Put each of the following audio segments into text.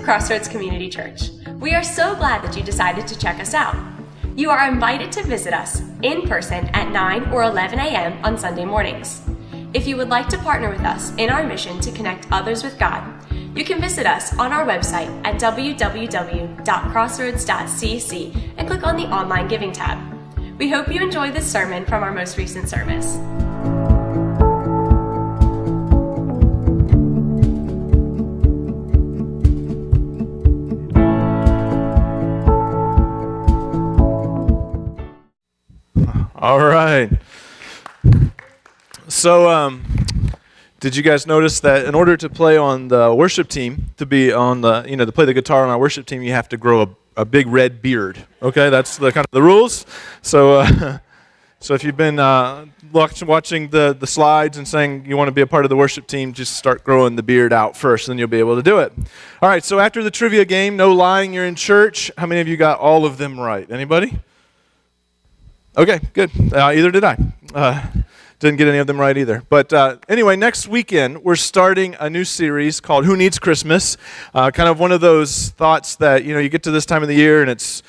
Crossroads Community Church. We are so glad that you decided to check us out. You are invited to visit us in person at 9 or 11 a.m. on Sunday mornings. If you would like to partner with us in our mission to connect others with God, you can visit us on our website at www.crossroads.cc and click on the Online Giving tab. We hope you enjoy this sermon from our most recent service. All right. So, did you guys notice that in order to play on the worship team, to be on the, to play the guitar on our worship team, you have to grow a big red beard. Okay, that's the kind of the rules. So, so if you've been watching the slides and saying you want to be a part of the worship team, just start growing the beard out first, and then you'll be able to do it. All right. So after the trivia game, no lying, you're in church. How many of you got all of them right? Anybody? Okay, good. Either did I. Didn't get any of them right either. But anyway, next weekend, we're starting a new series called Who Needs Christmas? Kind of one of those thoughts that, you get to this time of the year and it's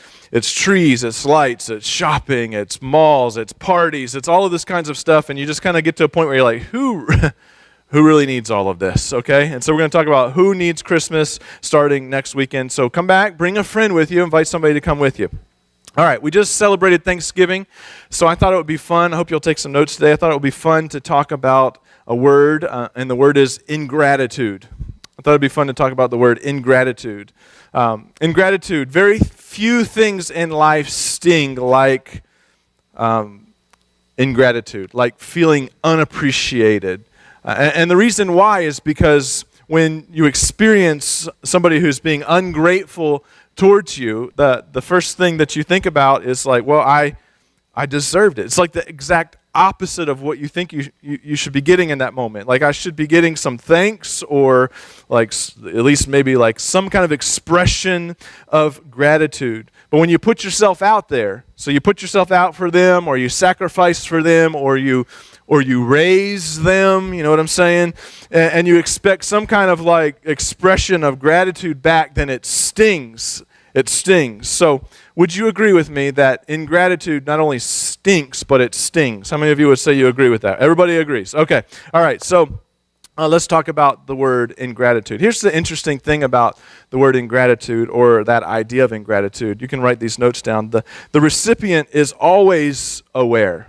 trees, it's lights, it's shopping, it's malls, it's parties, it's all of this kinds of stuff, and you just kind of get to a point where you're like, who really needs all of this, okay? And so we're going to talk about who needs Christmas starting next weekend. So come back, bring a friend with you, invite somebody to come with you. All right, we just celebrated Thanksgiving, so I thought it would be fun. I hope you'll take some notes today. I thought it would be fun to talk about a word, and the word is ingratitude. I thought it would be fun to talk about the word ingratitude. Ingratitude, very few things in life sting like ingratitude, like feeling unappreciated. And the reason why is because when you experience somebody who's being ungrateful towards you, the first thing that you think about is like, well, I deserved it. It's like the exact opposite of what you think you should be getting in that moment. Like I should be getting some thanks, or like at least maybe like some kind of expression of gratitude. But when you put yourself out there, so you put yourself out for them, or you sacrifice for them, or you raise them, you know what I'm saying? And you expect some kind of like expression of gratitude back, then it stings. It stings. So would you agree with me that ingratitude not only stinks, but it stings? How many of you would say you agree with that? Everybody agrees. Okay. All right. So let's talk about the word ingratitude. Here's the interesting thing about the word ingratitude, or that idea of ingratitude. You can write these notes down. The recipient is always aware.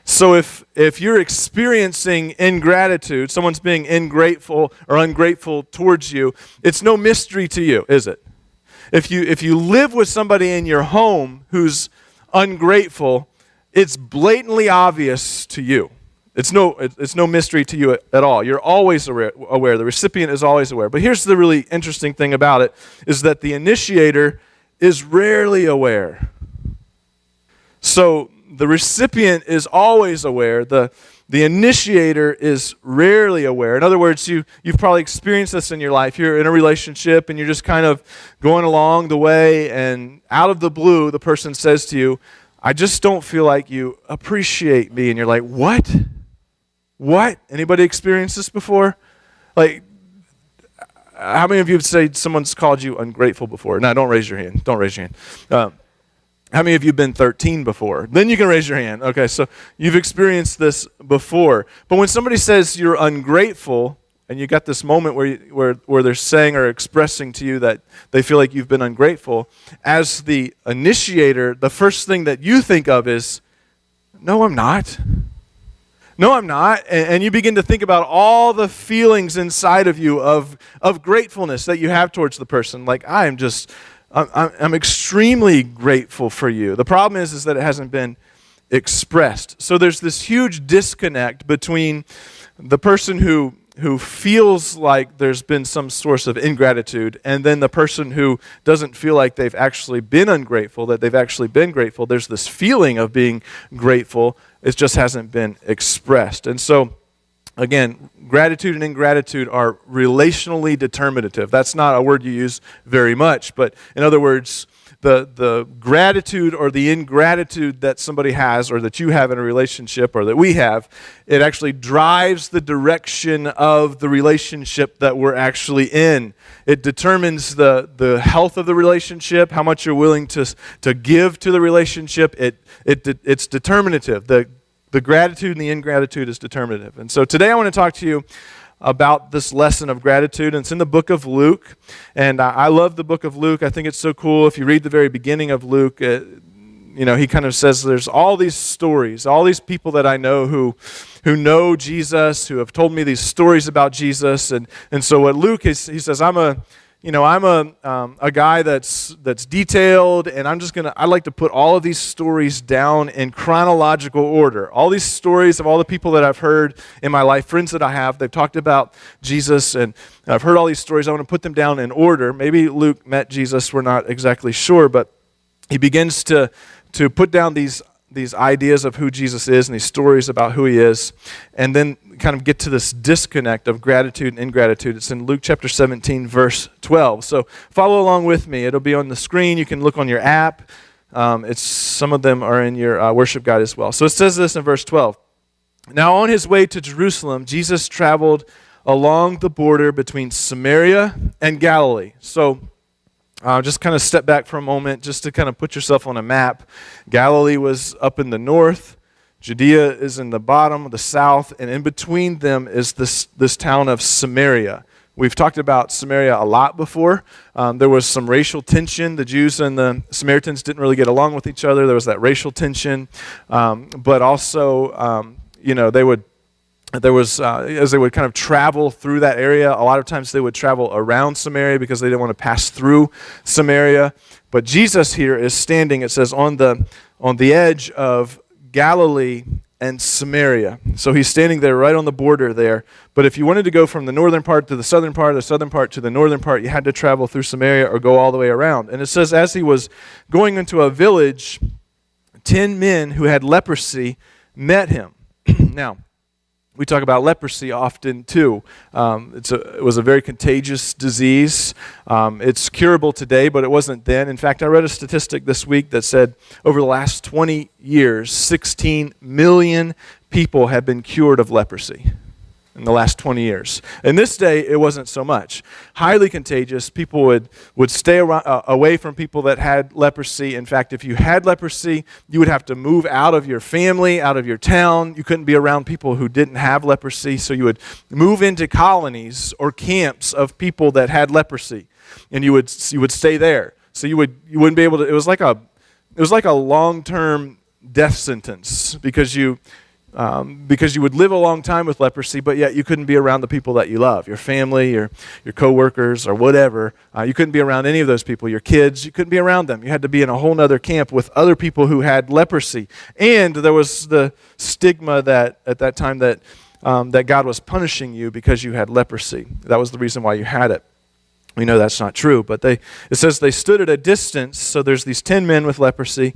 So if you're experiencing ingratitude, someone's being ingrateful or ungrateful towards you, it's no mystery to you, is it? If you live with somebody in your home who's ungrateful, it's blatantly obvious to you. It's no mystery to you at all. You're always aware. The recipient is always aware. But here's the really interesting thing about it, is that the initiator is rarely aware. So the recipient is always aware. The initiator is rarely aware. In other words, you've probably experienced this in your life. You're in a relationship and you're just kind of going along the way, and out of the blue, the person says to you, I just don't feel like you appreciate me. And you're like, what? What? Anybody experienced this before? Like, how many of you would say someone's called you ungrateful before? No, don't raise your hand. Don't raise your hand. How many of you have been 13 before? Then you can raise your hand. Okay, so you've experienced this before. But when somebody says you're ungrateful, and you got this moment where they're saying or expressing to you that they feel like you've been ungrateful, as the initiator, the first thing that you think of is, no, I'm not. No, I'm not. And you begin to think about all the feelings inside of you of gratefulness that you have towards the person. Like, I'm extremely grateful for you. The problem is that it hasn't been expressed. So there's this huge disconnect between the person who feels like there's been some source of ingratitude, and then the person who doesn't feel like they've actually been ungrateful, that they've actually been grateful. There's this feeling of being grateful. It just hasn't been expressed. And so, again, gratitude and ingratitude are relationally determinative. That's not a word you use very much, but in other words, the gratitude or the ingratitude that somebody has or that you have in a relationship or that we have, it actually drives the direction of the relationship that we're actually in. It determines the health of the relationship, how much you're willing to give to the relationship. It's determinative. The gratitude and the ingratitude is determinative. And so today I want to talk to you about this lesson of gratitude, and it's in the book of Luke. And I love the book of Luke. I think it's so cool. If you read the very beginning of Luke, he kind of says there's all these stories, all these people that I know who know Jesus, who have told me these stories about Jesus. And so what Luke is, he says, I'm a guy that's detailed, and I like to put all of these stories down in chronological order. All these stories of all the people that I've heard in my life, friends that I have, they've talked about Jesus, and I've heard all these stories. I want to put them down in order. Maybe Luke met Jesus, we're not exactly sure, but he begins to put down these ideas of who Jesus is and these stories about who he is, and then kind of get to this disconnect of gratitude and ingratitude. It's in Luke chapter 17, verse 12. So follow along with me. It'll be on the screen. You can look on your app. Some of them are in your worship guide as well. So it says this in verse 12. Now on his way to Jerusalem, Jesus traveled along the border between Samaria and Galilee. So just kind of step back for a moment just to kind of put yourself on a map. Galilee was up in the north. Judea is in the bottom, the south, and in between them is this town of Samaria. We've talked about Samaria a lot before. There was some racial tension. The Jews and the Samaritans didn't really get along with each other. There was that racial tension. But also, as they would kind of travel through that area, a lot of times they would travel around Samaria because they didn't want to pass through Samaria. But Jesus here is standing, it says, on the edge of Galilee and Samaria. So he's standing there right on the border there. But if you wanted to go from the northern part to the southern part to the northern part, you had to travel through Samaria or go all the way around. And it says as he was going into a village, 10 men who had leprosy met him. Now, we talk about leprosy often too. It was a very contagious disease. It's curable today, but it wasn't then. In fact, I read a statistic this week that said over the last 20 years, 16 million people have been cured of leprosy in the last 20 years. In this day, it wasn't so much. Highly contagious. People would stay away from people that had leprosy. In fact, if you had leprosy, you would have to move out of your family, out of your town. You couldn't be around people who didn't have leprosy, so you would move into colonies or camps of people that had leprosy, and you would stay there. So you wouldn't be able to. It was like a long-term death sentence because you would live a long time with leprosy, but yet you couldn't be around the people that you love, your family, your coworkers, or whatever. You couldn't be around any of those people, your kids. You couldn't be around them. You had to be in a whole other camp with other people who had leprosy. And there was the stigma that at that time that God was punishing you because you had leprosy. That was the reason why you had it. We know that's not true, but it says they stood at a distance. So there's these 10 men with leprosy.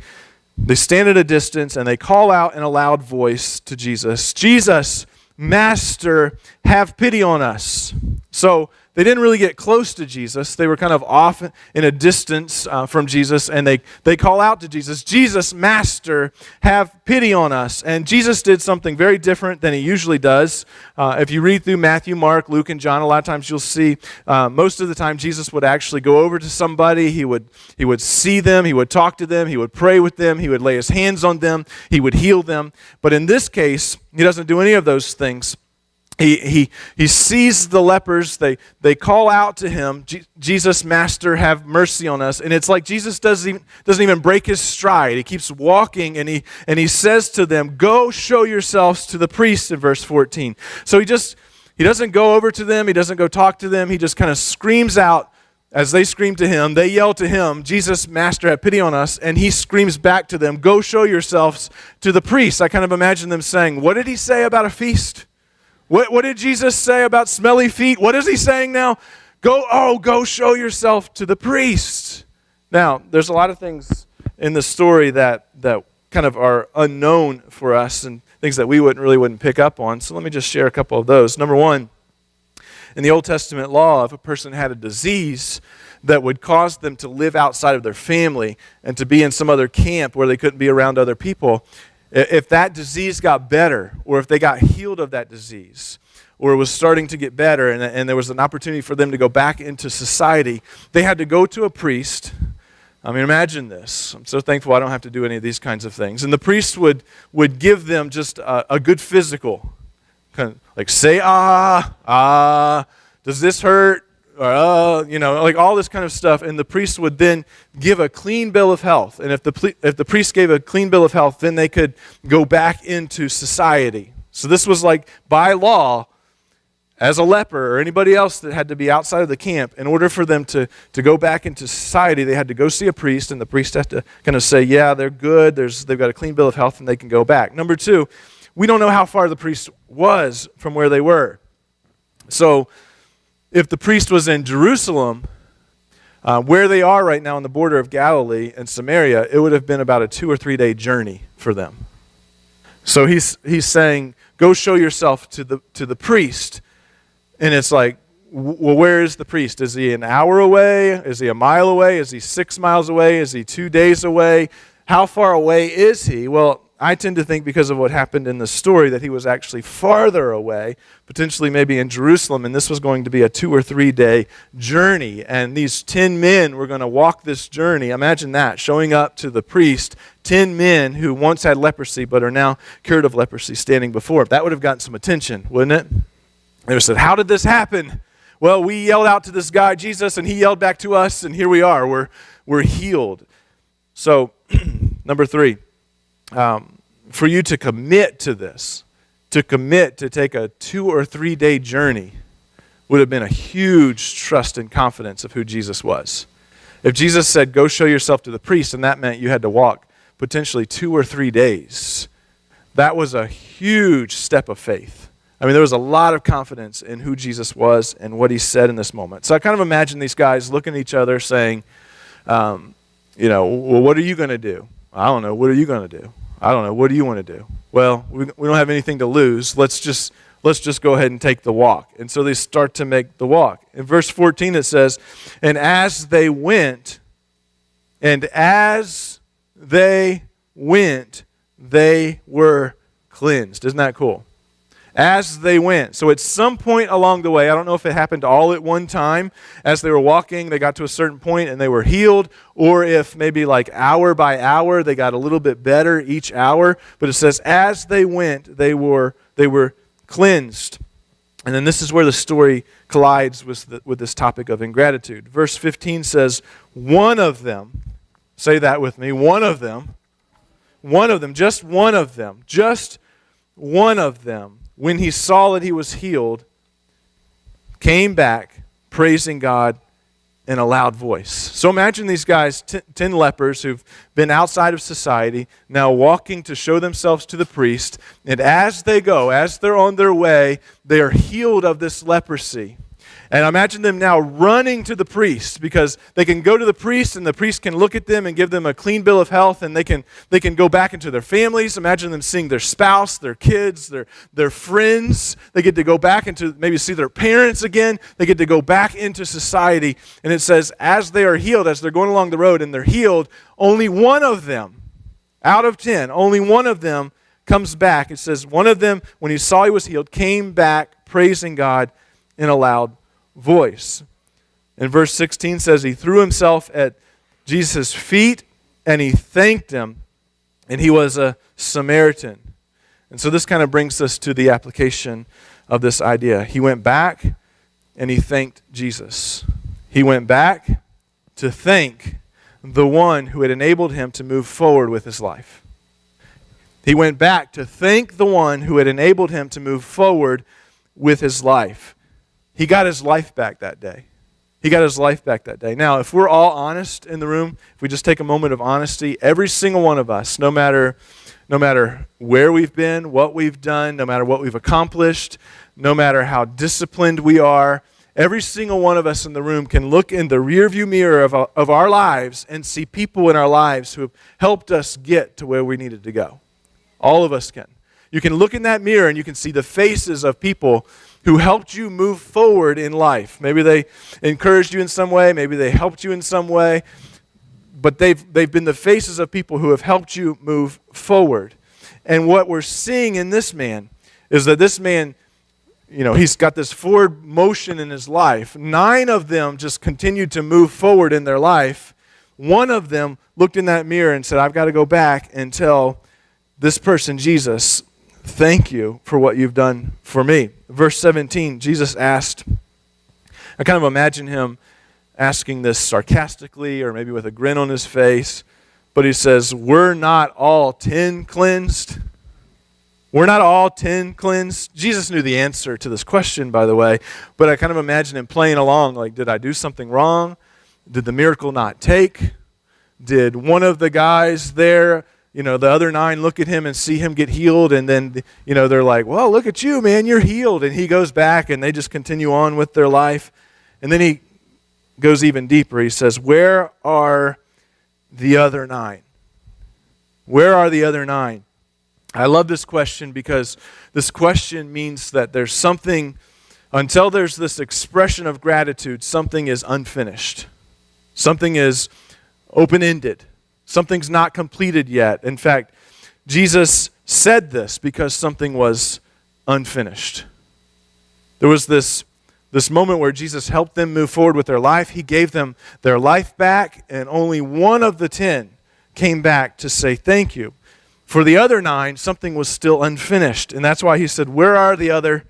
They stand at a distance and they call out in a loud voice to Jesus, "Jesus, Master, have pity on us." So they didn't really get close to Jesus. They were kind of off in a distance from Jesus, and they call out to Jesus, "Jesus, Master, have pity on us." And Jesus did something very different than he usually does. If you read through Matthew, Mark, Luke, and John, a lot of times you'll see most of the time Jesus would actually go over to somebody. He would see them. He would talk to them. He would pray with them. He would lay his hands on them. He would heal them. But in this case, he doesn't do any of those things. He sees the lepers. They call out to him, "Jesus, Master, have mercy on us." And it's like Jesus doesn't even break his stride. He keeps walking, and he says to them, "Go show yourselves to the priests," in verse 14. So he doesn't go over to them. He doesn't go talk to them. He just kind of screams out. As they scream to him, they yell to him, "Jesus, Master, have pity on us." And he screams back to them, "Go show yourselves to the priests." I kind of imagine them saying, "What did he say about a feast? What did Jesus say about smelly feet? What is he saying now? Go show yourself to the priest." Now, there's a lot of things in the story that kind of are unknown for us and things that we wouldn't pick up on. So let me just share a couple of those. Number one, in the Old Testament law, if a person had a disease, that would cause them to live outside of their family and to be in some other camp where they couldn't be around other people, if that disease got better, or if they got healed of that disease, or it was starting to get better, and there was an opportunity for them to go back into society, they had to go to a priest. I mean, imagine this. I'm so thankful I don't have to do any of these kinds of things. And the priest would give them just a good physical. Kind of like, say, does this hurt? Or, like all this kind of stuff. And the priest would then give a clean bill of health. And if the priest gave a clean bill of health, then they could go back into society. So this was like, by law, as a leper or anybody else that had to be outside of the camp, in order for them to go back into society, they had to go see a priest, and the priest had to kind of say, yeah, they're good, they've got a clean bill of health, and they can go back. Number two, we don't know how far the priest was from where they were. So if the priest was in Jerusalem, where they are right now on the border of Galilee and Samaria, it would have been about a 2 or 3 day journey for them. So he's saying, go show yourself to the priest. And it's like, well, where is the priest? Is he an hour away? Is he a mile away? Is he 6 miles away? Is he 2 days away? How far away is he? Well, I tend to think, because of what happened in the story, that he was actually farther away, potentially maybe in Jerusalem, and this was going to be a 2 or 3 day journey. And these 10 men were going to walk this journey. Imagine that, showing up to the priest, 10 men who once had leprosy but are now cured of leprosy standing before him. That would have gotten some attention, wouldn't it? They said, how did this happen? Well, we yelled out to this guy, Jesus, and he yelled back to us, and here we are. We're healed. So, number three, for you to commit to this, to commit to take a 2 or 3 day journey, would have been a huge trust and confidence of who Jesus was. If Jesus said, go show yourself to the priest, and that meant you had to walk potentially 2 or 3 days, that was a huge step of faith. I mean, there was a lot of confidence in who Jesus was and what he said in this moment. So I kind of imagine these guys looking at each other saying, well, what are you going to do? I don't know. What are you going to do? I don't know. What do you want to do? Well, we don't have anything to lose. Let's just go ahead and take the walk. And so they start to make the walk. In verse 14 it says, and as they went, they were cleansed. Isn't that cool? As they went. So at some point along the way, I don't know if it happened all at one time, as they were walking, they got to a certain point and they were healed, or if maybe like hour by hour, they got a little bit better each hour. But it says, as they went, they were cleansed. And then this is where the story collides with this topic of ingratitude. Verse 15 says, one of them, say that with me, one of them, just one of them, when he saw that he was healed, came back praising God in a loud voice. So imagine these guys, 10 lepers who've been outside of society, now walking to show themselves to the priest. And as they're on their way, they are healed of this leprosy. And imagine them now running to the priest, because they can go to the priest and the priest can look at them and give them a clean bill of health, and they can go back into their families. Imagine them seeing their spouse, their kids, their friends. They get to go back into maybe see their parents again. They get to go back into society. And it says, as they are healed, as they're going along the road and they're healed, only one of them, out of 10, only one of them comes back. It says, one of them, when he saw he was healed, came back praising God in a loud voice. And verse 16 says he threw himself at Jesus' feet and he thanked him, and he was a Samaritan. And so this kind of brings us to the application of this idea. He went back and he thanked Jesus. He went back to thank the one who had enabled him to move forward with his life. He went back to thank the one who had enabled him to move forward with his life. He got his life back that day. Now, if we're all honest in the room, if we just take a moment of honesty, every single one of us, no matter where we've been, what we've done, no matter what we've accomplished, no matter how disciplined we are, every single one of us in the room can look in the rearview mirror of our lives and see people in our lives who have helped us get to where we needed to go. All of us can. You can look in that mirror and you can see the faces of people who helped you move forward in life. Maybe they encouraged you in some way, maybe they helped you in some way, but they've been the faces of people who have helped you move forward. And what we're seeing in this man is that this man, he's got this forward motion in his life. 9 of them just continued to move forward in their life. One of them looked in that mirror and said, I've got to go back and tell this person, Jesus, thank you for what you've done for me. Verse 17, Jesus asked, I kind of imagine him asking this sarcastically or maybe with a grin on his face, but he says, we're not all 10 cleansed? We're not all 10 cleansed? Jesus knew the answer to this question, by the way, but I kind of imagine him playing along like, did I do something wrong? Did the miracle not take? Did one of the guys there, the other 9 look at him and see him get healed, and then, they're like, well, look at you, man, you're healed. And he goes back and they just continue on with their life. And then he goes even deeper. He says, where are the other 9? Where are the other 9? I love this question because this question means that there's something, until there's this expression of gratitude, something is unfinished. Something is open-ended. Something's not completed yet. In fact, Jesus said this because something was unfinished. There was this moment where Jesus helped them move forward with their life. He gave them their life back, and only one of the 10 came back to say thank you. For the other 9, something was still unfinished, and that's why he said, where are the other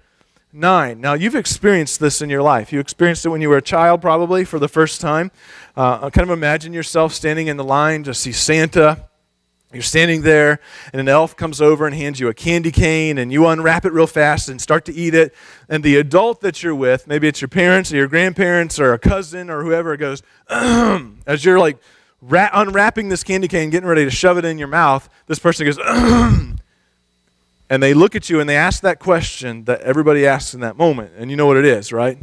9? Now, you've experienced this in your life. You experienced it when you were a child, probably, for the first time. Kind of imagine yourself standing in the line to see Santa. You're standing there, and an elf comes over and hands you a candy cane, and you unwrap it real fast and start to eat it. And the adult that you're with, maybe it's your parents or your grandparents or a cousin or whoever, goes, as you're like unwrapping this candy cane, getting ready to shove it in your mouth, this person goes, and they look at you and they ask that question that everybody asks in that moment. And you know what it is, right?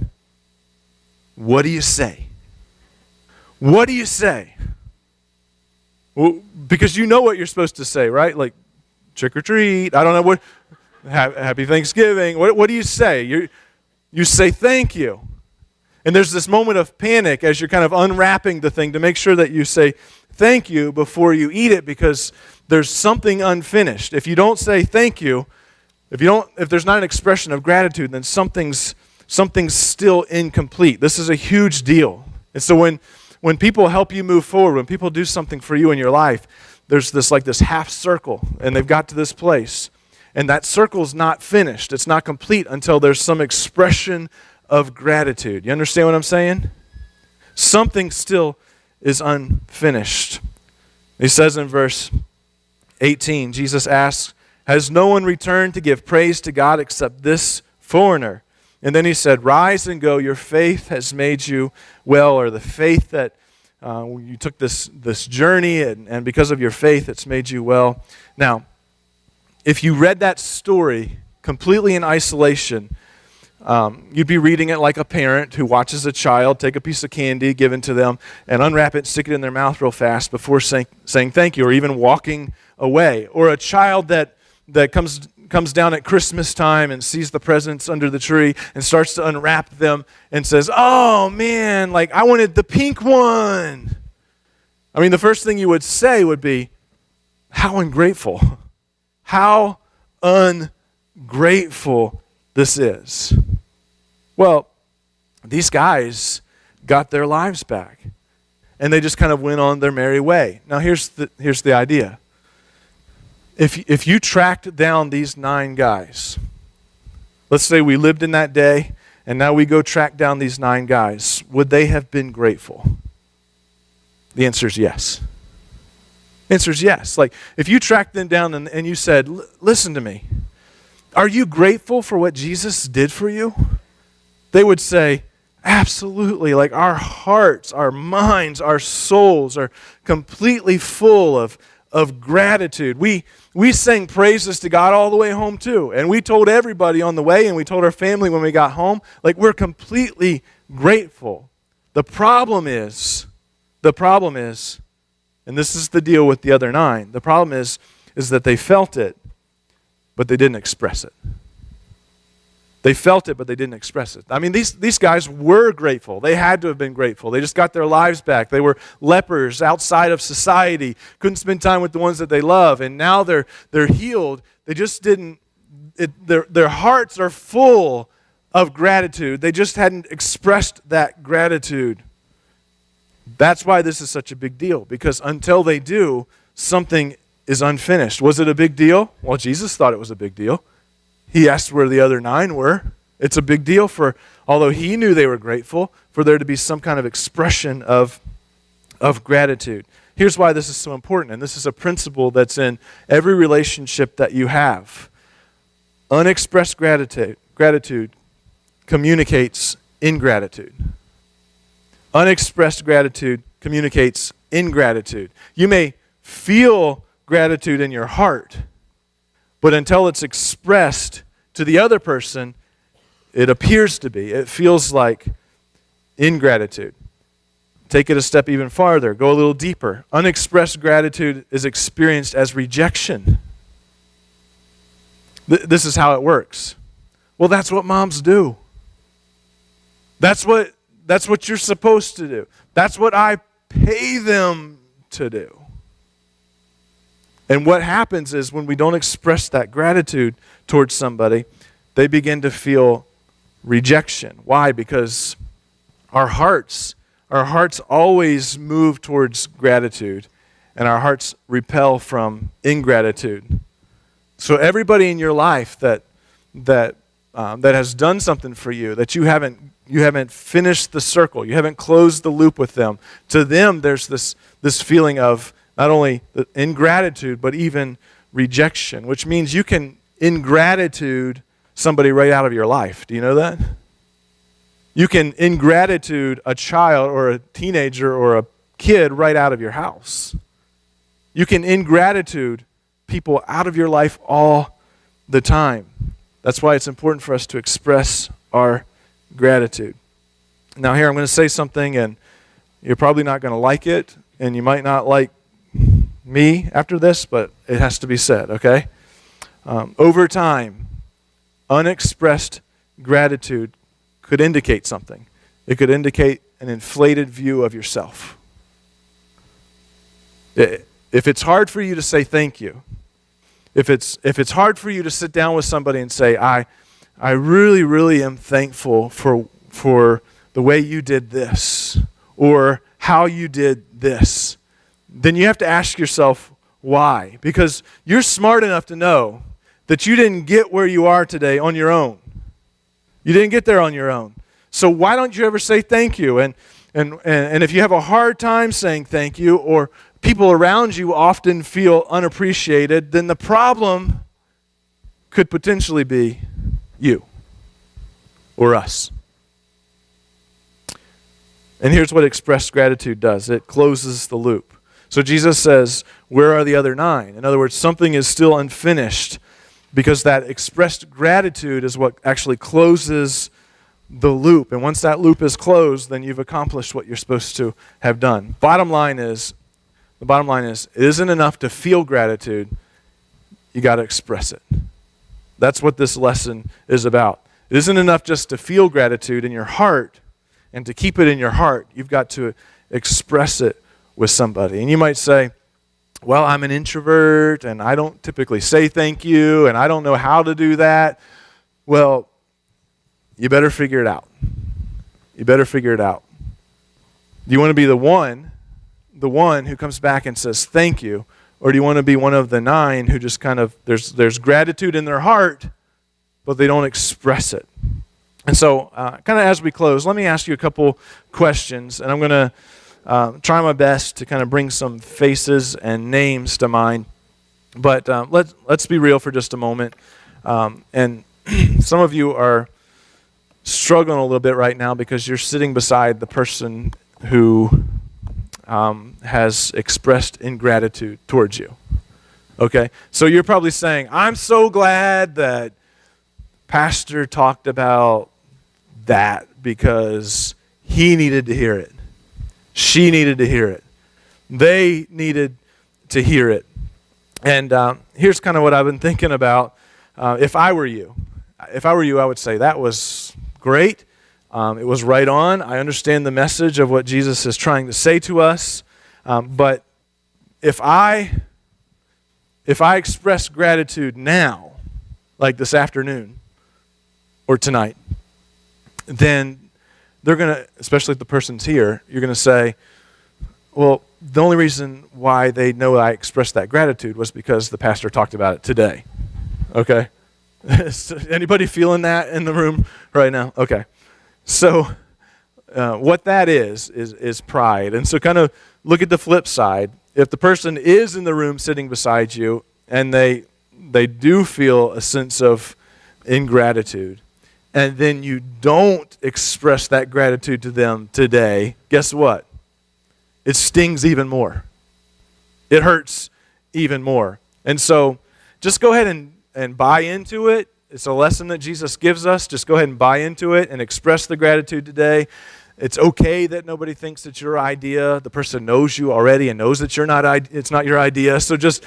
What do you say? What do you say? Well, because you know what you're supposed to say, right? Like, trick or treat. I don't know what. Happy Thanksgiving. What do you say? You say thank you. And there's this moment of panic as you're kind of unwrapping the thing to make sure that you say thank you before you eat it, because there's something unfinished. If you don't say thank you, if there's not an expression of gratitude, then something's still incomplete. This is a huge deal. And so when people help you move forward, when people do something for you in your life, there's this half circle, and they've got to this place. And that circle's not finished. It's not complete until there's some expression of gratitude. You understand what I'm saying? Something still is unfinished. He says in verse 18, Jesus asks, has no one returned to give praise to God except this foreigner? And then he said, rise and go, your faith has made you well, or the faith that you took this journey, and because of your faith, it's made you well. Now, if you read that story completely in isolation, you'd be reading it like a parent who watches a child take a piece of candy given to them and unwrap it, stick it in their mouth real fast before saying thank you, or even walking away. Or a child that comes down at Christmas time and sees the presents under the tree and starts to unwrap them and says, oh man, I wanted the pink one. I mean, the first thing you would say would be, how ungrateful. How ungrateful this is. Well, these guys got their lives back, and they just kind of went on their merry way. Now, here's the idea. If you tracked down these 9 guys, let's say we lived in that day, and now we go track down these 9 guys, would they have been grateful? The answer is yes. The answer is yes. If you tracked them down and you said, listen to me, are you grateful for what Jesus did for you? They would say, absolutely. Our hearts, our minds, our souls are completely full of gratitude. We sang praises to God all the way home too. And we told everybody on the way, and we told our family when we got home, we're completely grateful. The problem is, and this is the deal with the other 9, the problem is that they felt it, but they didn't express it. They felt it, but they didn't express it. I mean, these guys were grateful. They had to have been grateful. They just got their lives back. They were lepers outside of society, couldn't spend time with the ones that they love, and now they're healed. They just didn't, their hearts are full of gratitude. They just hadn't expressed that gratitude. That's why this is such a big deal, because until they do, something is unfinished. Was it a big deal? Well, Jesus thought it was a big deal. He asked where the other 9 were. It's a big deal for, although he knew they were grateful, for there to be some kind of expression of gratitude. Here's why this is so important, and this is a principle that's in every relationship that you have. Unexpressed gratitude communicates ingratitude. Unexpressed gratitude communicates ingratitude. You may feel gratitude in your heart, but until it's expressed to the other person, it appears to be. It feels like ingratitude. Take it a step even farther. Go a little deeper. Unexpressed gratitude is experienced as rejection. This is how it works. Well, that's what moms do. That's what you're supposed to do. That's what I pay them to do. And what happens is when we don't express that gratitude towards somebody, they begin to feel rejection. Why? Because our hearts always move towards gratitude, and our hearts repel from ingratitude. So everybody in your life that has done something for you, that you haven't finished the circle, you haven't closed the loop with them, to them there's this feeling of not only ingratitude, but even rejection, which means you can ingratitude somebody right out of your life. Do you know that? You can ingratitude a child or a teenager or a kid right out of your house. You can ingratitude people out of your life all the time. That's why it's important for us to express our gratitude. Now here I'm going to say something, and you're probably not going to like it, and you might not like me after this, but it has to be said, okay? Over time, unexpressed gratitude could indicate something. It could indicate an inflated view of yourself. If it's hard for you to say thank you, if it's hard for you to sit down with somebody and say, I really, really am thankful for the way you did this, or how you did this, then you have to ask yourself why. Because you're smart enough to know that you didn't get where you are today on your own. You didn't get there on your own. So why don't you ever say thank you? And if you have a hard time saying thank you, or people around you often feel unappreciated, then the problem could potentially be you or us. And here's what expressed gratitude does. It closes the loop. So Jesus says, where are the other 9? In other words, something is still unfinished, because that expressed gratitude is what actually closes the loop. And once that loop is closed, then you've accomplished what you're supposed to have done. The bottom line is, it isn't enough to feel gratitude. You got to express it. That's what this lesson is about. It isn't enough just to feel gratitude in your heart and to keep it in your heart. You've got to express it with somebody. And you might say, well, I'm an introvert and I don't typically say thank you and I don't know how to do that. Well, you better figure it out. You better figure it out. Do you want to be the one who comes back and says thank you, or do you want to be one of the 9 who just kind of, there's gratitude in their heart, but they don't express it? And so, kind of as we close, let me ask you a couple questions, and I'm going to try my best to kind of bring some faces and names to mind. But let's be real for just a moment. And some of you are struggling a little bit right now because you're sitting beside the person who has expressed ingratitude towards you. Okay? So you're probably saying, I'm so glad that Pastor talked about that because he needed to hear it. She needed to hear it. They needed to hear it. And here's kind of what I've been thinking about If I were you, I would say that was great. It was right on. I understand the message of what Jesus is trying to say to us. But if I express gratitude now, like this afternoon or tonight, then they're going to, especially if the person's here, you're going to say, well, the only reason why they know I expressed that gratitude was because the pastor talked about it today. Okay? Anybody feeling that in the room right now? Okay. So what that is pride. And so kind of look at the flip side. If the person is in the room sitting beside you and they do feel a sense of ingratitude, and then you don't express that gratitude to them today, guess what? It stings even more. It hurts even more. And so just go ahead and buy into it. It's a lesson that Jesus gives us. Just go ahead and buy into it and express the gratitude today. It's okay that nobody thinks it's your idea. The person knows you already and knows that it's not your idea. So just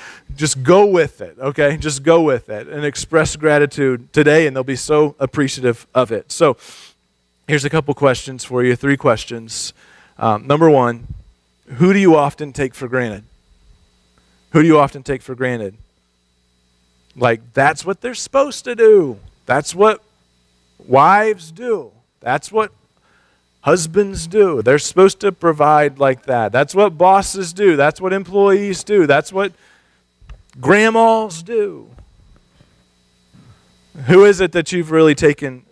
go with it, okay? Just go with it and express gratitude today, and they'll be so appreciative of it. So here's a couple questions for you, 3 questions. Number 1, who do you often take for granted? Who do you often take for granted? Like, that's what they're supposed to do. That's what wives do. That's what husbands do. They're supposed to provide like that. That's what bosses do. That's what employees do. That's what grandmas do. Who is it that you've really taken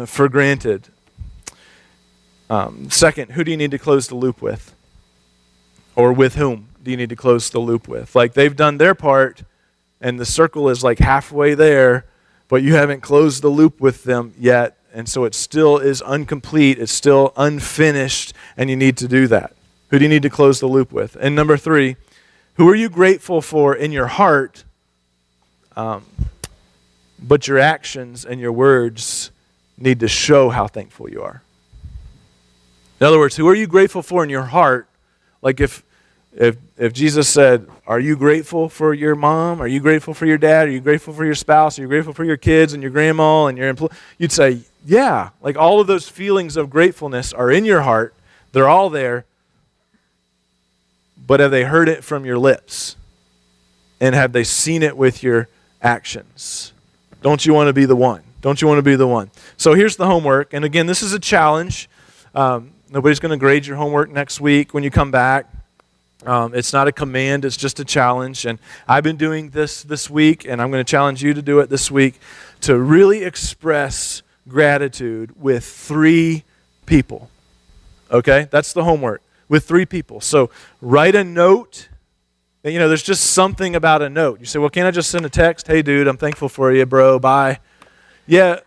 for granted? Second, who do you need to close the loop with? Or with whom do you need to close the loop with? Like, they've done their part, and the circle is like halfway there, but you haven't closed the loop with them yet. And so it still is incomplete, it's still unfinished, and you need to do that. Who do you need to close the loop with? And number 3, who are you grateful for in your heart, but your actions and your words need to show how thankful you are? In other words, who are you grateful for in your heart? Like if Jesus said, are you grateful for your mom? Are you grateful for your dad? Are you grateful for your spouse? Are you grateful for your kids and your grandma and your employee? You'd say, yeah. Like, all of those feelings of gratefulness are in your heart. They're all there. But have they heard it from your lips? And have they seen it with your actions? Don't you want to be the one? Don't you want to be the one? So here's the homework. And again, this is a challenge. Nobody's going to grade your homework next week when you come back. It's not a command, it's just a challenge. And I've been doing this week, and I'm going to challenge you to do it this week, to really express gratitude with 3 people. Okay? That's the homework. With 3 people. So write a note. And, there's just something about a note. You say, well, can't I just send a text? Hey, dude, I'm thankful for you, bro. Bye. Yeah,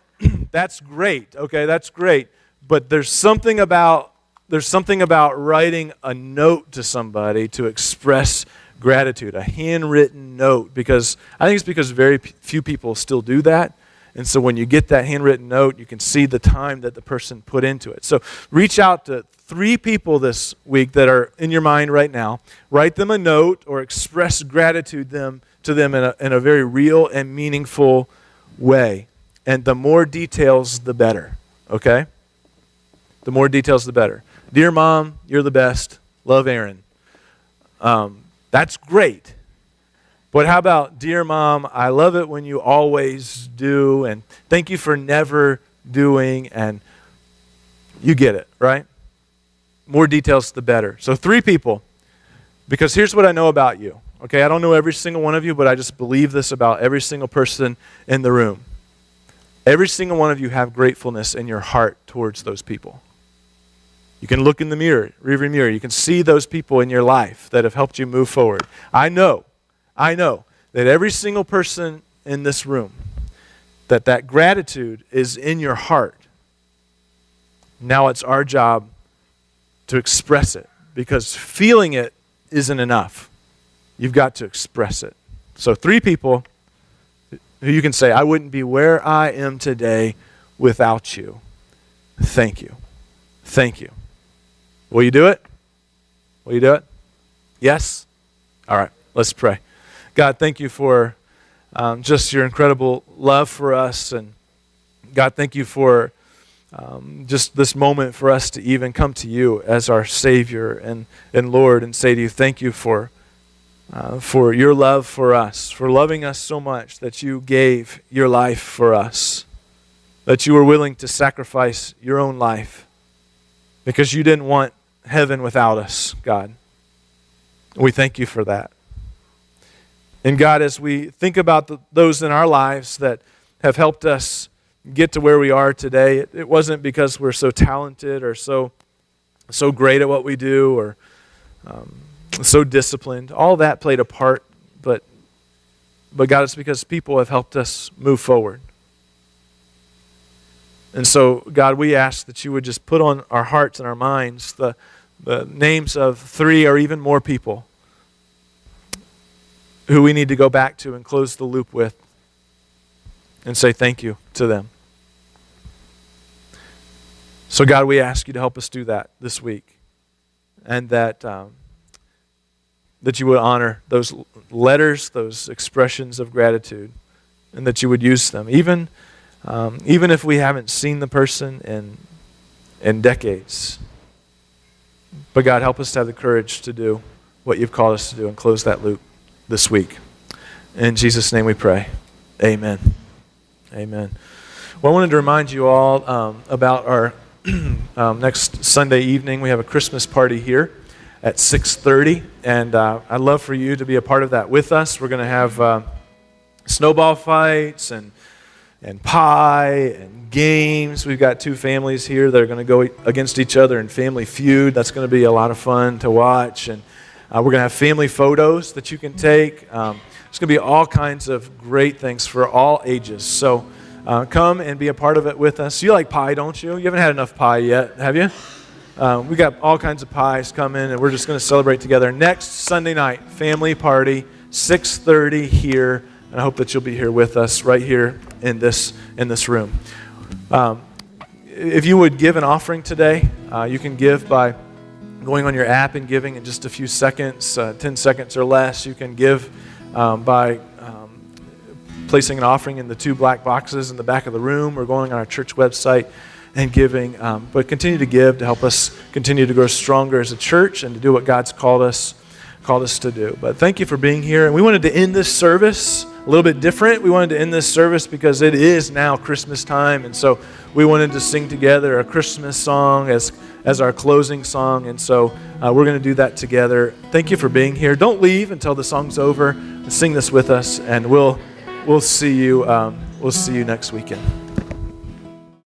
that's great. Okay, that's great. But there's something about writing a note to somebody to express gratitude, a handwritten note, because I think it's because very few people still do that. And so when you get that handwritten note, you can see the time that the person put into it. So reach out to 3 people this week that are in your mind right now. Write them a note or express gratitude to them in a very real and meaningful way. And the more details, the better. Okay? The more details, the better. Dear Mom, you're the best. Love, Aaron. That's great. But how about, Dear Mom, I love it when you always do, and thank you for never doing, and you get it, right? More details, the better. So 3 people, because here's what I know about you. Okay, I don't know every single one of you, but I just believe this about every single person in the room. Every single one of you have gratefulness in your heart towards those people. You can look in the mirror, rearview mirror. You can see those people in your life that have helped you move forward. I know that every single person in this room, that gratitude is in your heart. Now it's our job to express it, because feeling it isn't enough. You've got to express it. So 3 people who you can say, I wouldn't be where I am today without you. Thank you. Thank you. Will you do it? Will you do it? Yes? All right, let's pray. God, thank you for just your incredible love for us. And God, thank you for just this moment for us to even come to you as our Savior and Lord and say to you, thank you for your love for us, for loving us so much that you gave your life for us, that you were willing to sacrifice your own life because you didn't want heaven without us, God. We thank you for that. And God, as we think about those in our lives that have helped us get to where we are today, it wasn't because we're so talented or so great at what we do or so disciplined. All that played a part, but God, it's because people have helped us move forward. And so, God, we ask that you would just put on our hearts and our minds the names of 3 or even more people who we need to go back to and close the loop with and say thank you to them. So God, we ask you to help us do that this week, and that you would honor those letters, those expressions of gratitude, and that you would use them, even if we haven't seen the person in decades. But God, help us to have the courage to do what you've called us to do and close that loop this week. In Jesus' name we pray. Amen. Amen. Well, I wanted to remind you all about our next Sunday evening. We have a Christmas party here at 6:30, and I'd love for you to be a part of that with us. We're going to have snowball fights and pie and games. We've got 2 families here that are going to go against each other in Family Feud. That's going to be a lot of fun to watch. And we're going to have family photos that you can take. There's going to be all kinds of great things for all ages. So come and be a part of it with us. You like pie, don't you? You haven't had enough pie yet, have you? We got all kinds of pies coming, and we're just going to celebrate together. Next Sunday night, family party, 6:30 here. And I hope that you'll be here with us right here in this room. If you would give an offering today, you can give by going on your app and giving in just a few seconds, 10 seconds or less. You can give by placing an offering in the 2 black boxes in the back of the room, or going on our church website and giving. But continue to give to help us continue to grow stronger as a church and to do what God's called us to do. But thank you for being here. And we wanted to end this service a little bit different. We wanted to end this service because it is now Christmas time, and so we wanted to sing together a Christmas song as our closing song, and so we're going to do that together. Thank you for being here. Don't leave until the song's over. Sing this with us, and we'll see you next weekend.